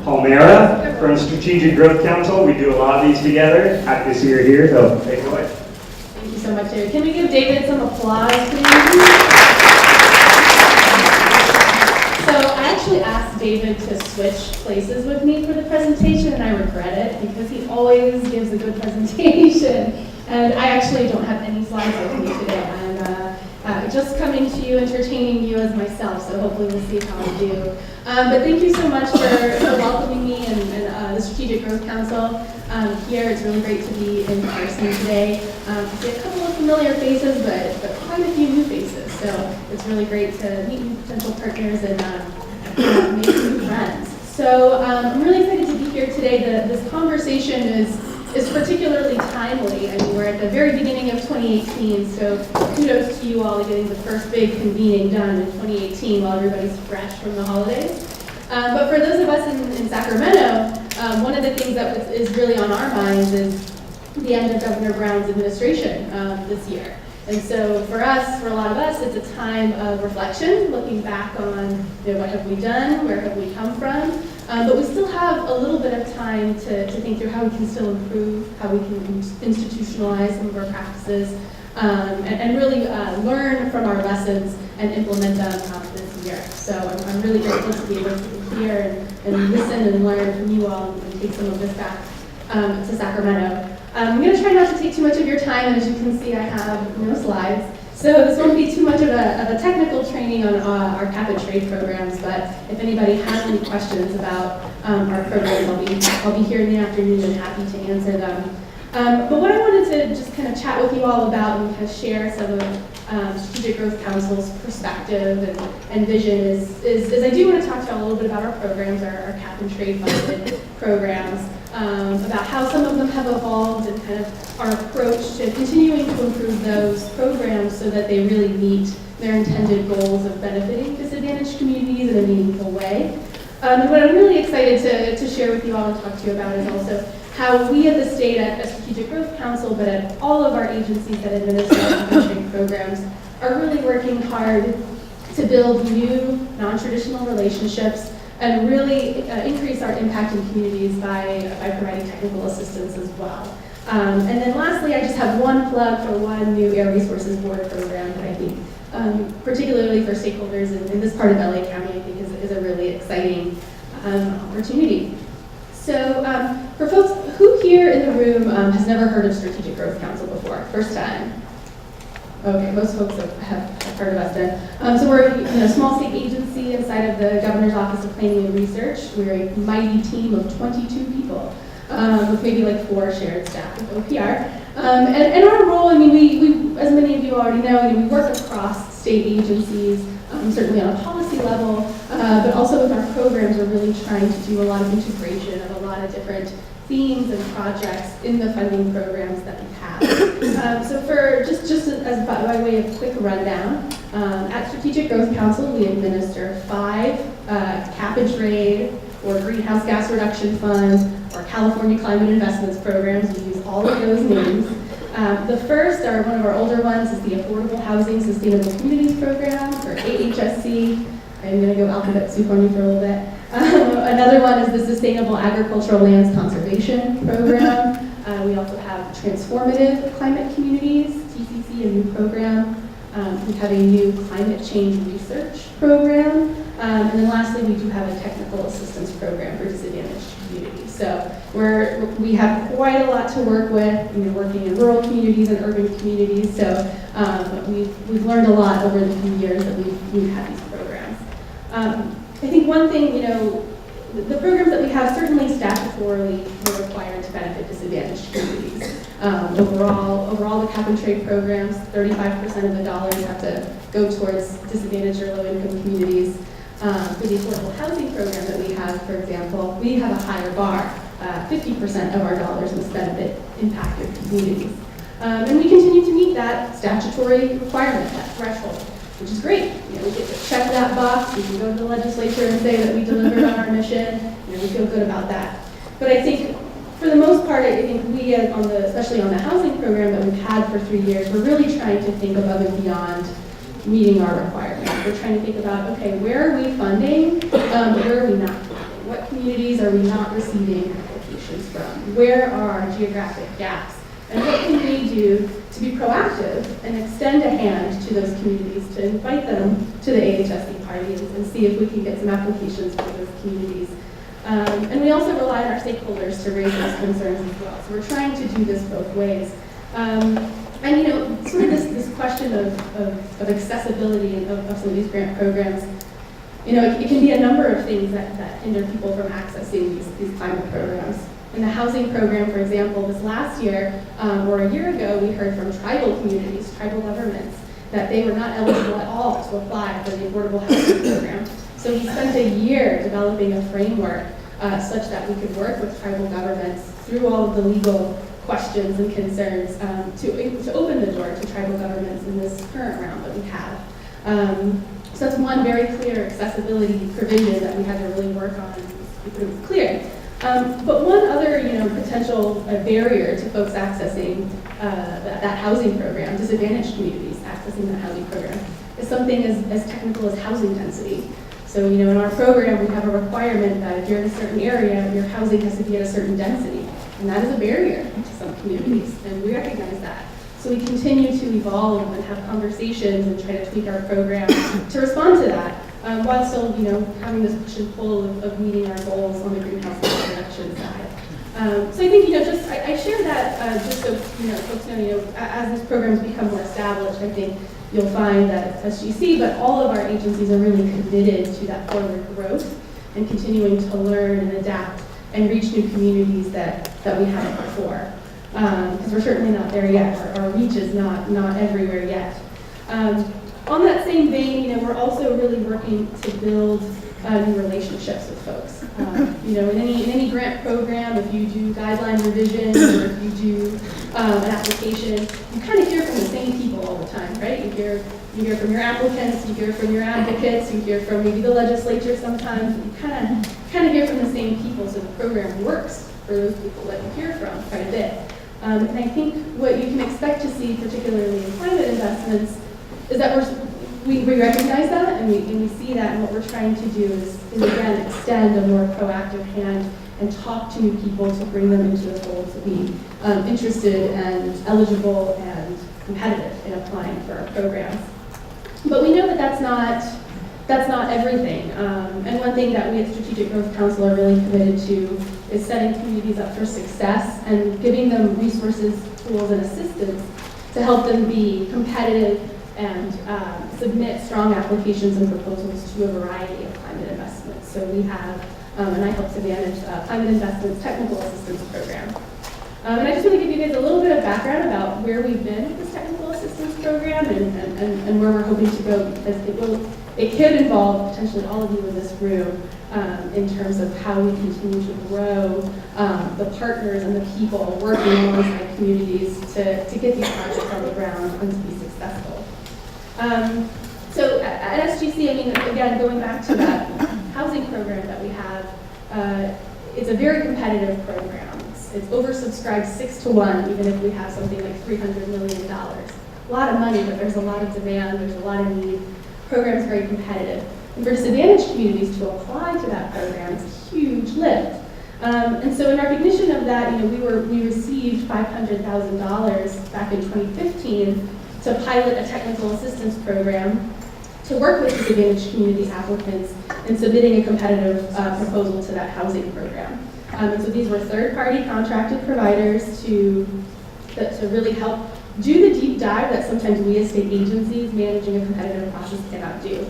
Palmeira from Strategic Growth Council. We do a lot of these together. Happy to see you here, so take it away. Thank you so much, David. Can we give David some applause, please? So I actually asked David to switch places with me for the presentation, and I regret it because he always gives a good presentation. And I actually don't have any slides with me today. I'm just coming to you, entertaining you as myself, so hopefully we'll see how I do. But thank you so much for welcoming me and the Strategic Growth Council here. It's really great to be in person today. I see a couple of familiar faces, but quite a few new faces. So it's really great to meet new potential partners and make new friends. So I'm really excited to be here today. This conversation is particularly timely. I mean, we're at the very beginning of 2018, so kudos to you all getting the first big convening done in 2018 while everybody's fresh from the holidays. But for those of us in Sacramento, one of the things that is really on our minds is the end of Governor Brown's administration this year. And so for us, for a lot of us, it's a time of reflection, looking back on what have we done, where have we come from, but we still have a little bit of time to think through how we can still improve, how we can institutionalize some of our practices, and really learn from our lessons and implement them this year. So I'm really grateful to be able to hear and listen and learn from you all and take some of this back to Sacramento. I'm going to try not to take too much of your time, and as you can see, I have no slides. So this won't be too much of a technical training on our cap and trade programs, but if anybody has any questions about our programs, I'll be here in the afternoon and happy to answer them. But what I wanted to just kind of chat with you all about and kind of share some of Strategic Growth Council's perspective and vision is I do want to talk to you all a little bit about our programs, our cap and trade funded programs, about how some of them have evolved and kind of our approach to continuing to improve those programs so that they really meet their intended goals of benefiting disadvantaged communities in a meaningful way. And what I'm really excited to share with you all and talk to you about is also how we at the state at Strategic Growth Council, but at all of our agencies that administer cap and trade programs, are really working hard to build new, non-traditional relationships and really increase our impact in communities by providing technical assistance as well. And then lastly, I just have one plug for one new Air Resources Board program that I think, particularly for stakeholders in this part of LA County, I think is a really exciting opportunity. So for folks, who here in the room has never heard of Strategic Growth Council before? First time? Okay, most folks have heard of us then. So we're a small state agency inside of the Governor's Office of Planning and Research. We're a mighty team of 22 people, with maybe like 4 shared staff with OPR. And our role, I mean, we as many of you already know, we work across state agencies, certainly on a policy level, but also with our programs, we're really trying to do a lot of integration of a lot of different themes and projects in the funding programs that we have. So for just as by way of quick rundown, at Strategic Growth Council, we administer 5 cap and trade or greenhouse gas reduction funds or California Climate Investments programs. We use all of those names. The first, one of our older ones, is the Affordable Housing Sustainable Communities Program, or AHSC. I'm going to go alphabet soup on you for a little bit. Another one is the Sustainable Agricultural Lands Conservation Program. We also have Transformative Climate Communities, TCC, a new program. We have a new Climate Change Research Program. And then lastly, we do have a Technical Assistance Program for disadvantaged communities. So we have quite a lot to work with. We're working in rural communities and urban communities. So we've learned a lot over the few years that we've had these programs. I think one thing, the programs that we have certainly statutorily were required to benefit disadvantaged communities. Overall, the cap and trade programs, 35% of the dollars have to go towards disadvantaged or low-income communities. For the affordable housing program that we have, for example, we have a higher bar. 50% of our dollars must benefit impacted communities. And we continue to meet that statutory requirement, that threshold, which is great. We get to check that box. We can go to the legislature and say that we delivered on our mission. We feel good about that. But I think, for the most part, I think we, especially on the housing program that we've had for 3 years, we're really trying to think above and beyond meeting our requirements. We're trying to think about, okay, where are we funding, but where are we not funding? What communities are we not receiving applications from? Where are our geographic gaps? And what can we do to be proactive and extend a hand to those communities to invite them to the AHSC parties and see if we can get some applications for those communities. And we also rely on our stakeholders to raise those concerns as well. So we're trying to do this both ways. And you know, sort of this question of accessibility of some of these grant programs, you know, it can be a number of things that hinder people from accessing these climate programs. In the housing program, for example, this last year, or a year ago, we heard from tribal communities, tribal governments, that they were not eligible at all to apply for the affordable housing program. So we spent a year developing a framework such that we could work with tribal governments through all of the legal questions and concerns to open the door to tribal governments in this current round that we have. So that's one very clear accessibility provision that we had to really work on and keep it clear. But one other, you know, potential barrier to folks accessing that housing program, disadvantaged communities accessing that housing program, is something as technical as housing density. So, you know, in our program, we have a requirement that if you're in a certain area, your housing has to be at a certain density. And that is a barrier to some communities, and we recognize that. So we continue to evolve and have conversations and try to tweak our program to respond to that, while still, you know, having this push and pull of meeting our goals on the greenhouse gas reduction side. So I think, you know, I share that just so, you know, folks know, you know, as these programs become more established, I think you'll find that SGC, but all of our agencies are really committed to that forward growth and continuing to learn and adapt and reach new communities that we haven't before. Because we're certainly not there yet. Our reach is not everywhere yet. On that same vein, you know, we're also really working to build new relationships with folks. You know, in any grant program, if you do guideline revisions or if you do an application, you kind of hear from the same people all the time, right? You hear from your applicants, you hear from your advocates, you hear from maybe the legislature sometimes. You kind of hear from the same people, so the program works for those people that you hear from quite a bit. And I think what you can expect to see, particularly in climate investments, is that we recognize that and we see that, and what we're trying to do is again extend a more proactive hand and talk to new people to bring them into the fold to be interested and eligible and competitive in applying for our programs. But we know that that's not everything. And one thing that we at Strategic Growth Council are really committed to is setting communities up for success and giving them resources, tools, and assistance to help them be competitive and submit strong applications and proposals to a variety of climate investments. So we have, and I help to manage Climate Investments Technical Assistance Program. And I just want to give you guys a little bit of background about where we've been with this technical assistance program and where we're hoping to go, because it could involve potentially all of you in this room in terms of how we continue to grow the partners and the people working alongside communities to get these projects on the ground and to be successful. So at SGC, I mean, again, going back to that housing program that we have, it's a very competitive program. It's oversubscribed 6-to-1, even if we have something like $300 million. A lot of money, but there's a lot of demand, there's a lot of need. The program is very competitive. And for disadvantaged communities to apply to that program is a huge lift. And so in recognition of that, you know, we received $500,000 back in 2015 to pilot a technical assistance program to work with disadvantaged community applicants in submitting a competitive proposal to that housing program. And so these were third-party contracted providers to really help do the deep dive that sometimes we as state agencies managing a competitive process cannot do.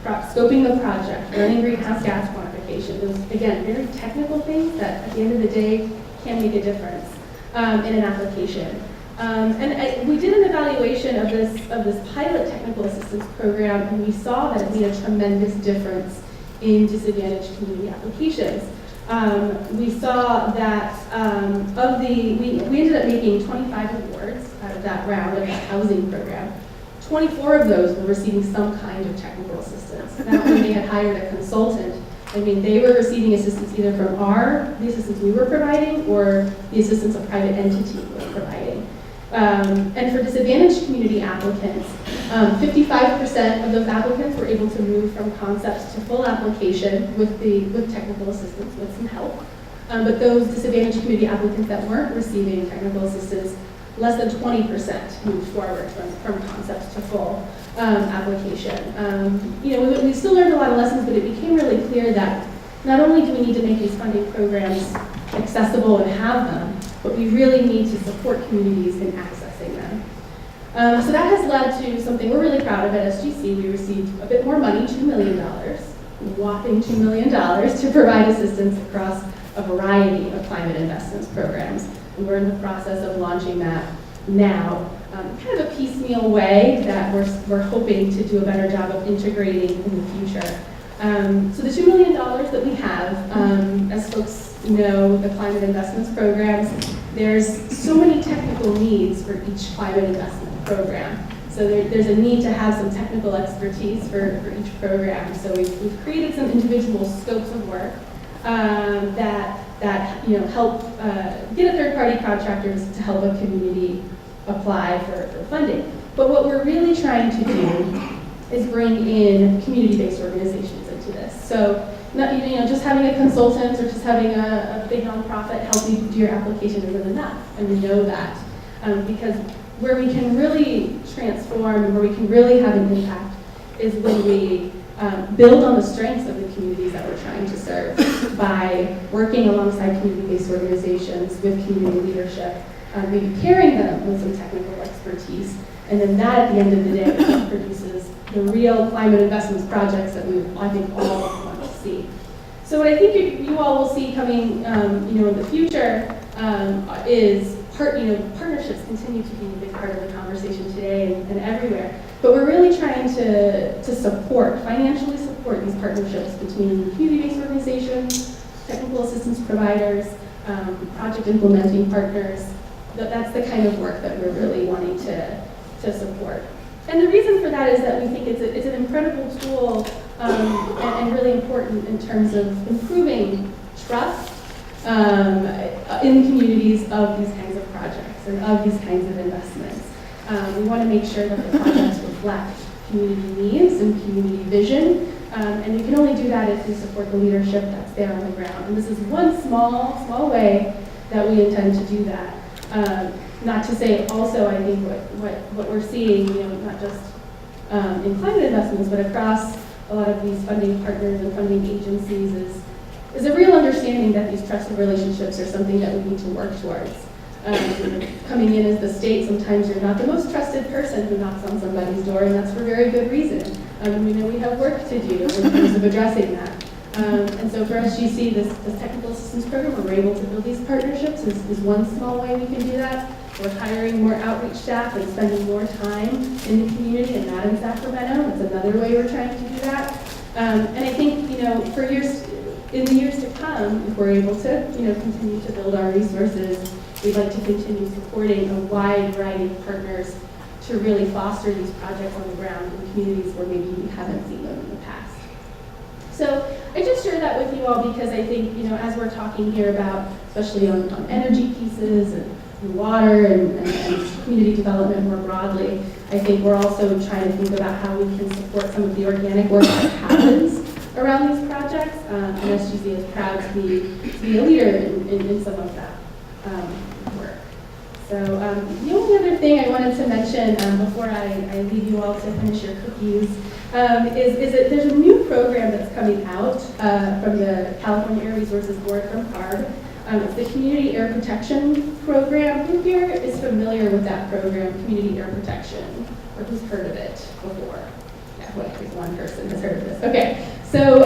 Scoping the project, running greenhouse gas quantification, those, again, very technical things that at the end of the day can make a difference in an application. And we did an evaluation of this pilot technical assistance program, and we saw that it made a tremendous difference in disadvantaged community applications. We saw that we ended up making 25 awards out of that round of that housing program. 24 of those were receiving some kind of technical assistance. Not when they had hired a consultant. I mean, they were receiving assistance either from the assistance we were providing or the assistance a private entity was providing. And for disadvantaged community applicants, 55% of those applicants were able to move from concept to full application with technical assistance, with some help. But those disadvantaged community applicants that weren't receiving technical assistance, less than 20% moved forward from concept to full application. We still learned a lot of lessons, but it became really clear that not only do we need to make these funding programs accessible and have them, but we really need to support communities in accessing them. So that has led to something we're really proud of at SGC. We received a bit more money, $2 million, whopping $2 million, to provide assistance across a variety of climate investments programs. And we're in the process of launching that now, kind of a piecemeal way that we're hoping to do a better job of integrating in the future. So the $2 million that we have, as folks know, the climate investments programs, there's so many technical needs for each climate investment program. So there's a need to have some technical expertise for each program. So we've created some individual scopes of work that help get a third-party contractors to help a community apply for funding. But what we're really trying to do is bring in community-based organizations into this. So just having a consultant or just having a big nonprofit help you do your application isn't enough, and we know that. Because where we can really transform and where we can really have an impact is when we build on the strengths of the communities that we're trying to serve by working alongside community-based organizations with community leadership, maybe pairing them with some technical expertise, and then that at the end of the day produces the real climate investments projects that I think all want to see. So what I think you all will see coming in the future is partnerships continue to be a big part of the conversation today and everywhere. But we're really trying to financially support these partnerships between community-based organizations, technical assistance providers, project implementing partners. That's the kind of work that we're really wanting to support. And the reason for that is that we think it's an incredible tool and really important in terms of improving trust in communities of these kinds of projects and of these kinds of investments. We want to make sure that the projects reflect community needs and community vision, and we can only do that if we support the leadership that's there on the ground. And this is one small way that we intend to do that. Not to say also, I think what we're seeing, not just in climate investments, but across a lot of these funding partners and funding agencies is a real understanding that these trusted relationships are something that we need to work towards. Coming in as the state, sometimes you're not the most trusted person who knocks on somebody's door, and that's for very good reason. We know we have work to do in terms of addressing that. And so for SGC, this technical assistance program, we're able to build these partnerships is one small way we can do that. We're hiring more outreach staff and spending more time in the community, and not in Sacramento. That's another way we're trying to do that. And I think, in the years to come, if we're able to, continue to build our resources, we'd like to continue supporting a wide variety of partners to really foster these projects on the ground in communities where maybe we haven't seen them in the past. So I just share that with you all because I think, as we're talking here about, especially on energy pieces and water and community development more broadly, I think we're also trying to think about how we can support some of the organic work that happens around these projects. And SGC is proud to be a leader in some of that work. So the only other thing I wanted to mention before I leave you all to finish your cookies is that there's a new program that's coming out from the California Air Resources Board from CARB. It's the Community Air Protection Program. Who here is familiar with that program, Community Air Protection? Or who's heard of it before? Yeah, at least one person has heard of this. Okay, so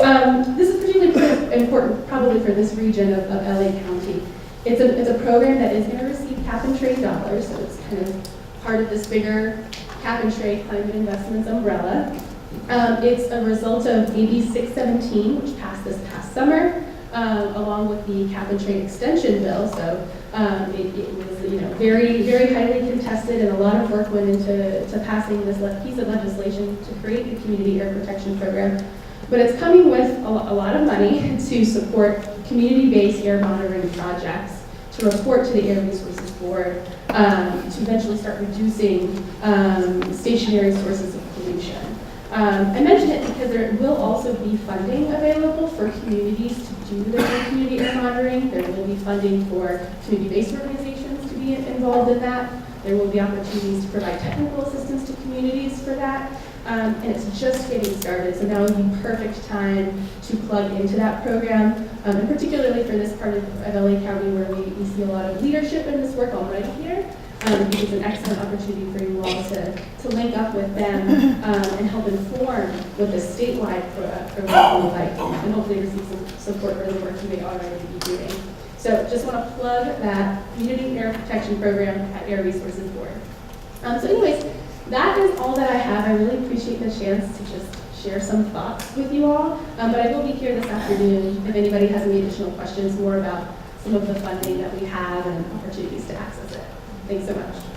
this is particularly important probably for this region of LA County. It's a program that is going to receive cap and trade dollars, so it's kind of part of this bigger cap and trade climate investments umbrella. It's a result of AB 617, which passed this past summer, along with the cap and trade extension bill. So it was very, very highly contested, and a lot of work went into passing this piece of legislation to create the Community Air Protection Program. But it's coming with a lot of money to support community-based air monitoring projects, to report to the Air Resources Board to eventually start reducing stationary sources of pollution. I mention it because there will also be funding available for communities to do their own community air monitoring. There will be funding for community-based organizations to be involved in that. There will be opportunities to provide technical assistance to communities for that. And it's just getting started, so now would be perfect time to plug into that program, and particularly for this part of LA County where we see a lot of leadership in this work already here. It's an excellent opportunity for you all to link up with them and help inform what the statewide program will look like, and hopefully receive some support for the work you may already be doing. So just want to plug that Community Air Protection Program at Air Resources Board. So anyways, that is all that I have. I really appreciate the chance to just share some thoughts with you all, but I will be here this afternoon if anybody has any additional questions more about some of the funding that we have and opportunities to access it. Thanks so much.